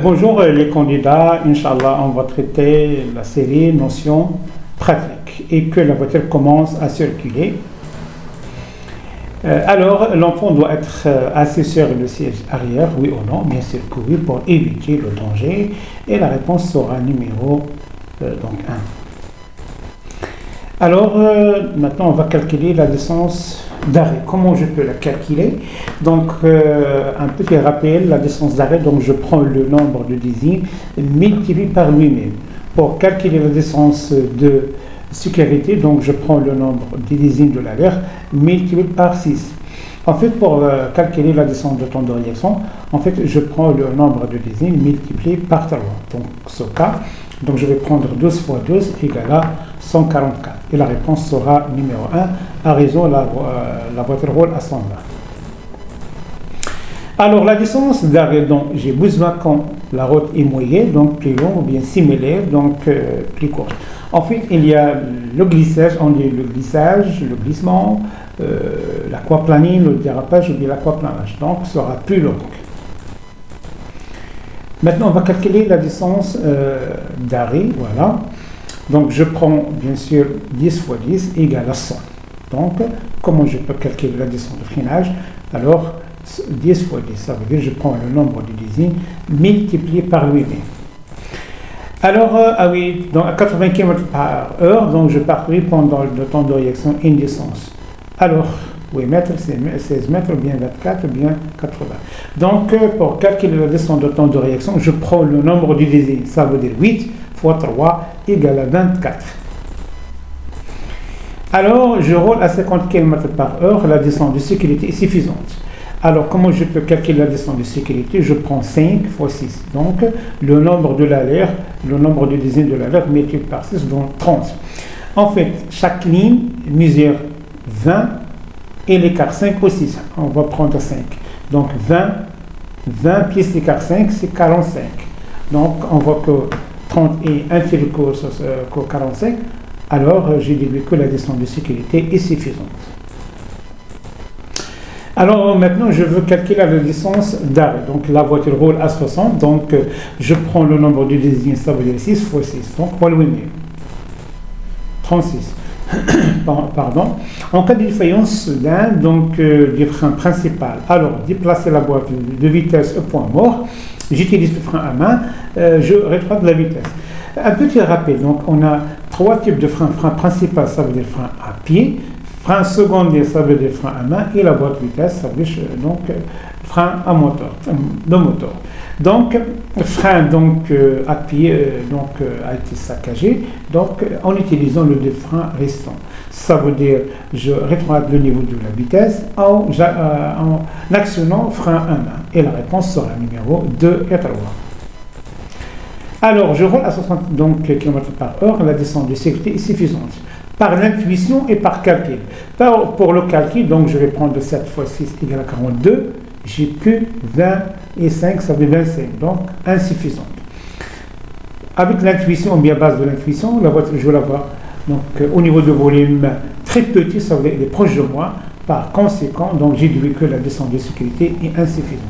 Bonjour les candidats, Inch'Allah, on va traiter la série notions pratiques et que la voiture commence à circuler. Alors, l'enfant doit être assis sur le siège arrière, oui ou non? Bien sûr que oui, pour éviter le danger. Et la réponse sera numéro 1. Alors, maintenant, on va calculer la distance d'arrêt. Comment je peux la calculer? Donc, un petit rappel, la distance d'arrêt, donc je prends le nombre de désignes multiplié par lui-même. Pour calculer la distance de sécurité, donc je prends le nombre de désignes de l'alerte multiplié par 6. En fait, pour calculer la distance de temps de réaction, en fait, je prends le nombre de désignes multiplié par 3. Donc, ce cas, donc je vais prendre 12 fois 12 égale à 144. Et la réponse sera numéro 1, à raison la voiture roule à 120. Alors, la distance d'arrêt dont j'ai besoin quand la route est mouillée, donc plus longue ou bien similaire, donc plus courte. Ensuite, il y a le glissage, on dit le glissage, le glissement, l'aquaplaning, le dérapage ou bien l'aquaplanage, donc sera plus long. Maintenant, on va calculer la distance d'arrêt, voilà. Donc, je prends bien sûr 10 fois 10 égale à 100. Donc, comment je peux calculer la distance de freinage? Alors, 10 fois 10, ça veut dire que je prends le nombre de désignes multiplié par lui-même. Alors, donc à 80 km/h, donc je parcouris pendant le temps de réaction une distance. Alors, 8 mètres, c'est 16 mètres, ou bien 24, ou bien 80. Donc, pour calculer la distance de temps de réaction, je prends le nombre de désignes. Ça veut dire 8 fois 3 égale à 24. Alors, je roule à 50 km/h, la distance de sécurité est suffisante. Alors, comment je peux calculer la distance de sécurité? Je prends 5 fois 6. Donc, le nombre de l'alerte, le nombre de désignes de l'alerte multiplié par 6, donc 30. En fait, chaque ligne mesure 20 et l'écart 5 ou 6. On va prendre 5. Donc, 20 plus l'écart 5, c'est 45. Donc, on voit que 30 est inférieur qu'au 45. Alors, j'ai déduit que la distance de sécurité est suffisante. Alors maintenant, je veux calculer la distance d'arrêt. Donc la voiture roule à 60, donc je prends le nombre de désignes, ça veut dire 6 fois 6, donc voilà le 36. Pardon. En cas de défaillance d'un du frein principal, alors déplacer la boîte de vitesse au point mort, j'utilise le frein à main, je rétrograde la vitesse. Un petit rappel, donc on a 3 types de frein. Frein principal, ça veut dire frein à pied. Frein secondaire, ça veut dire frein à main, et la boîte vitesse, ça veut dire frein à moteur, de moteur. Donc, frein à pied a été saccagé, donc en utilisant le deux freins restant. Ça veut dire je rétrograde le niveau de la vitesse en actionnant frein à main. Et la réponse sera numéro 2 et 3. Alors, je roule à 60 km/h, la distance de sécurité est suffisante. Par l'intuition et par calcul. Pour le calcul, donc je vais prendre 7 fois 6 égale à 42. J'ai que 20 et 5, ça fait 25. Donc, insuffisante. Avec l'intuition, ou bien base de l'intuition, la voiture, je la vois. Donc, au niveau de volume très petit, ça veut dire qu'elle est proche de moi. Par conséquent, donc j'ai déduit que la distance de sécurité est insuffisante.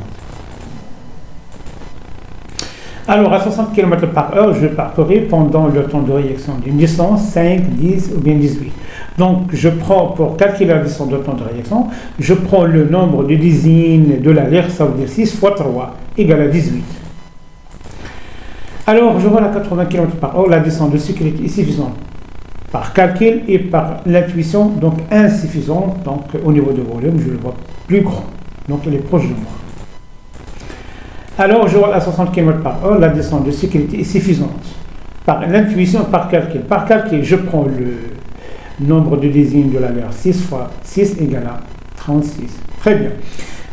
Alors, à 60 km/h, je parcourais pendant le temps de réaction d'une distance 5, 10 ou bien 18. Donc, je prends, pour calculer la distance de temps de réaction, je prends le nombre de désignes de l'alerte, ça veut dire 6 fois 3, égale à 18. Alors, je vois à 80 km/h, la distance de sécurité est suffisante. Par calcul et par l'intuition, donc insuffisante. Donc, au niveau de volume, je le vois plus grand. Donc, il est proche de moi. Alors, je roule à 60 km/h, la distance de sécurité est suffisante. Par l'intuition, par calcul. Par calcul, je prends le nombre de désignes de l'alerte. 6 fois 6 égale à 36. Très bien.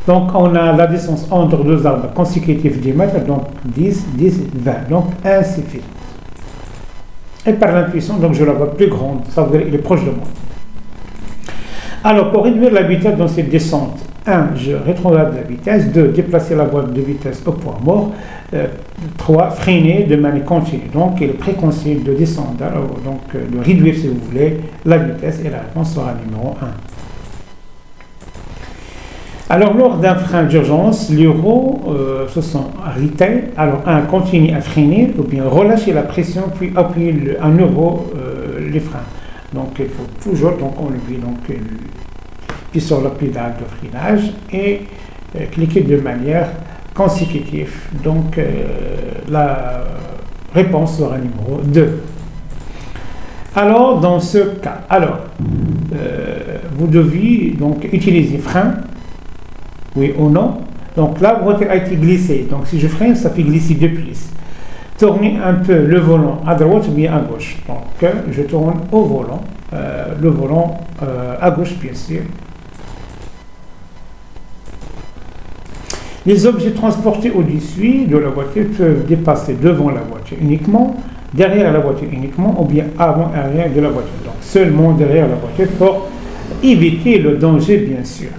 Donc, on a la distance entre deux arbres consécutifs du mètre, donc 10, 10, 20. Donc, insuffisante. Et par l'intuition, donc je la vois plus grande. Ça veut dire qu'elle est proche de moi. Alors, pour réduire la vitesse dans cette descente, 1. Je rétrograde la vitesse. 2. Déplacer la boîte de vitesse au point mort. 3. Freiner de manière continue. Donc, il est préconseillé de descendre, donc de réduire, si vous voulez, la vitesse. Et la réponse sera numéro 1. Alors, lors d'un frein d'urgence, les roues se sont arrêtées. Alors, un continue à freiner ou bien relâcher la pression, puis appuyer à nouveau les freins. Donc, il faut toujours enlever puis sur la pédale de freinage et cliquer de manière consécutive. Donc, la réponse sera numéro 2. Alors, dans ce cas, vous devez donc utiliser frein, oui ou non. Donc, la voiture a été glissée. Donc, si je freine, ça fait glisser de plus. Tournez un peu le volant à droite ou bien à gauche. Donc, je tourne au volant, le volant à gauche, bien sûr. Les objets transportés au-dessus de la voiture peuvent dépasser devant la voiture uniquement, derrière la voiture uniquement, ou bien avant-arrière de la voiture. Donc, seulement derrière la voiture pour éviter le danger, bien sûr.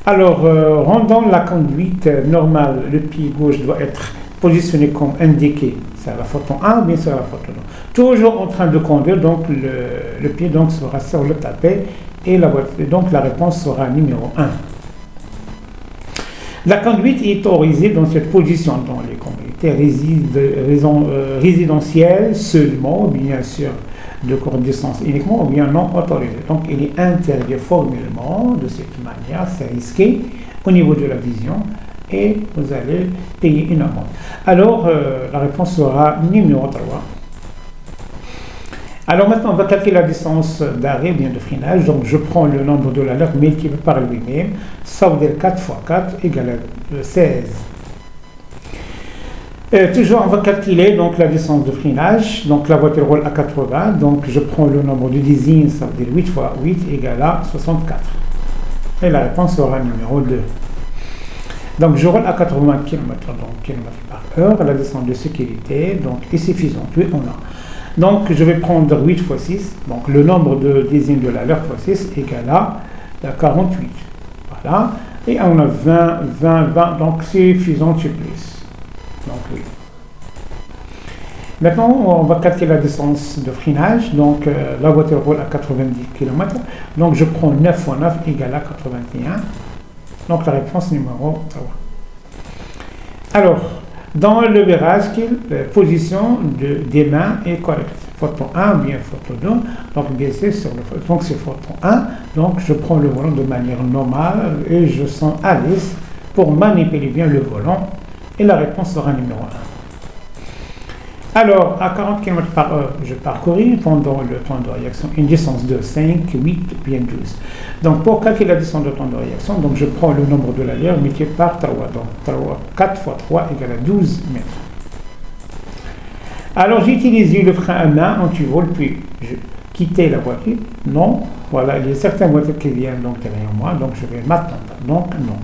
Alors, rendant la conduite normale, le pied gauche doit être positionné comme indiqué. C'est la photo 1 ou bien c'est la photo 2. Toujours en train de conduire, donc le pied donc, sera sur le tapis et la voiture, donc la réponse sera numéro 1. La conduite est autorisée dans cette position dans les communautés résidentielles seulement, bien sûr, de courte distance uniquement, ou bien non autorisé. Donc, il est interdit formellement de cette manière, c'est risqué au niveau de la vision et vous allez payer une amende. Alors, la réponse sera numéro 3. Alors maintenant, on va calculer la distance d'arrêt, bien de freinage. Donc, je prends le nombre de l'alerte multiplié par lui-même. Ça veut dire 4 fois 4 égale 16. Toujours, on va calculer donc, la distance de freinage. Donc, la voiture roule à 80. Donc, je prends le nombre de dizaines, ça veut dire 8 fois 8 égale à 64. Et la réponse sera numéro 2. Donc, je roule à 80 km par heure. La distance de sécurité donc, est suffisante. Oui, on a. Donc, je vais prendre 8 fois 6. Donc, le nombre de dizaines de l'alerte fois 6 égale à 48. Voilà. Et on a 20. Donc, c'est suffisant, c'est plus. Donc, oui. Maintenant, on va calculer la distance de freinage. Donc, la voiture roule à 90 km. Donc, je prends 9 fois 9 égale à 81. Donc, la réponse numéro 3. Alors, dans le virage, quelle position des mains est correcte? Photo 1 ou bien photo 2. Donc, bien sûr, donc c'est photo 1. Donc, je prends le volant de manière normale et je sens à l'aise pour manipuler bien le volant. Et la réponse sera numéro 1. Alors, à 40 km par heure, je parcouris pendant le temps de réaction une distance de 5, 8, bien 12. Donc, pour calculer la distance de temps de réaction, donc je prends le nombre de l'alerte multiplié par 3. Donc, 4 fois 3 égale à 12 mètres. Alors, j'ai utilisé le frein à main anti-vol, puis je quittais la voiture. Non. Voilà, il y a certaines voitures qui viennent donc derrière moi, donc je vais m'attendre. Donc, non.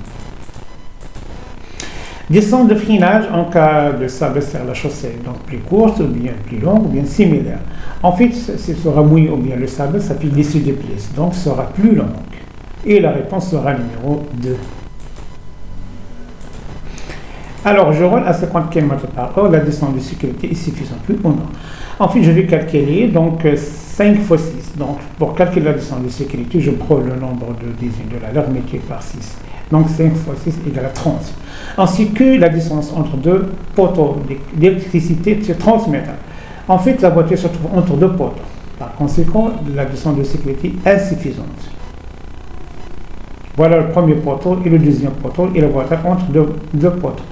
Descente de freinage en cas de sable sur la chaussée, donc plus courte, ou bien plus longue, ou bien similaire. En fait, ce sera mouillé ou bien le sable, ça fait glisser de pièces, donc sera plus longue. Et la réponse sera numéro 2. Alors, je roule à 50 km par heure, la descente de sécurité est suffisante, oui ou non? Ensuite, je vais calculer, donc 5 fois 6. Donc, pour calculer la descente de sécurité, je prends le nombre de dizaines de l'alerte multiplié par 6. Donc, 5 fois 6 égale à 30. Ainsi que la distance entre deux poteaux d'électricité, c'est 30 mètres. En fait, la voiture se trouve entre deux poteaux. Par conséquent, la distance de sécurité est insuffisante. Voilà le premier poteau et le deuxième poteau et la voiture entre deux poteaux.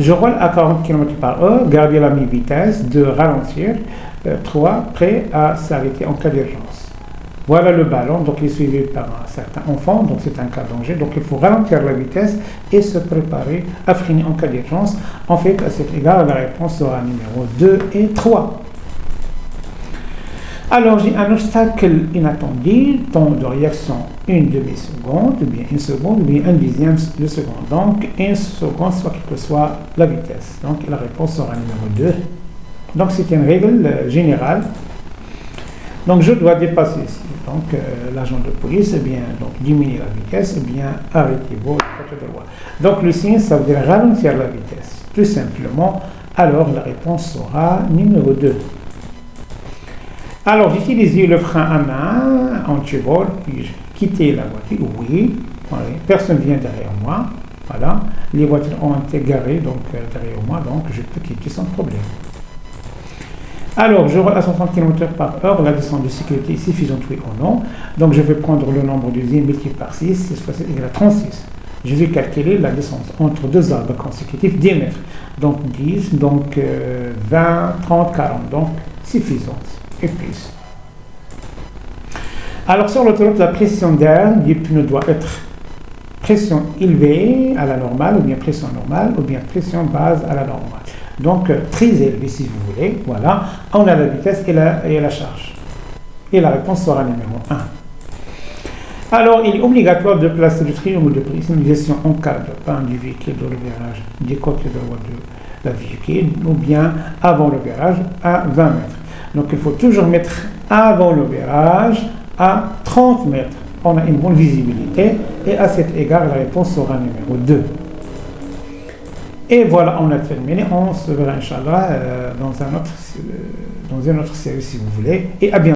Je roule à 40 km par heure, garder la même vitesse, de ralentir, 3, prêt à s'arrêter en cas d'urgence. Voilà le ballon, donc il est suivi par un certain enfant, donc c'est un cas de danger, donc il faut ralentir la vitesse et se préparer à freiner en cas d'urgence. En fait, à cet égard, la réponse sera numéro 2 et 3. Alors, j'ai un obstacle inattendu, temps de réaction 1 demi-seconde, ou bien 1 seconde, ou bien 1 dixième de seconde. Donc, 1 seconde, soit quelle que soit la vitesse. Donc, la réponse sera numéro 2. Donc, c'est une règle générale. Donc, je dois dépasser ici. Donc, l'agent de police, bien, donc, diminuer la vitesse, bien, arrêter votre côté droit. Donc, le signe, ça veut dire ralentir la vitesse. Tout simplement, alors la réponse sera numéro 2. Alors, j'ai utilisé le frein à main, anti-vol, puis j'ai quitté la voiture. Oui, personne vient derrière moi. Voilà, les voitures ont été garées donc, derrière moi, donc je peux quitter sans problème. Alors, je roule à 60 km/h, la distance de sécurité est suffisante, oui ou non. Donc, je vais prendre le nombre de zines multiplié par 6, 6 fois 6 égale à 36. Je vais calculer la distance entre deux arbres consécutifs, 10 mètres. Donc, 10, donc 20, 30, 40, donc suffisante et plus. Alors, sur l'autoroute, la pression d'air du pneu doit être pression élevée à la normale, ou bien pression normale, ou bien pression basse à la normale. Donc, très élevé si vous voulez. Voilà, on a la vitesse et la charge. Et la réponse sera numéro 1. Alors, il est obligatoire de placer le triangle de précision en cas de panne du véhicule dans le virage du côté droit de la véhicule, ou bien avant le virage à 20 mètres. Donc, il faut toujours mettre avant le virage à 30 mètres. On a une bonne visibilité et à cet égard, la réponse sera numéro 2. Et voilà, on a terminé. On se verra, Inch'Allah, dans une autre série si vous voulez. Et à bientôt.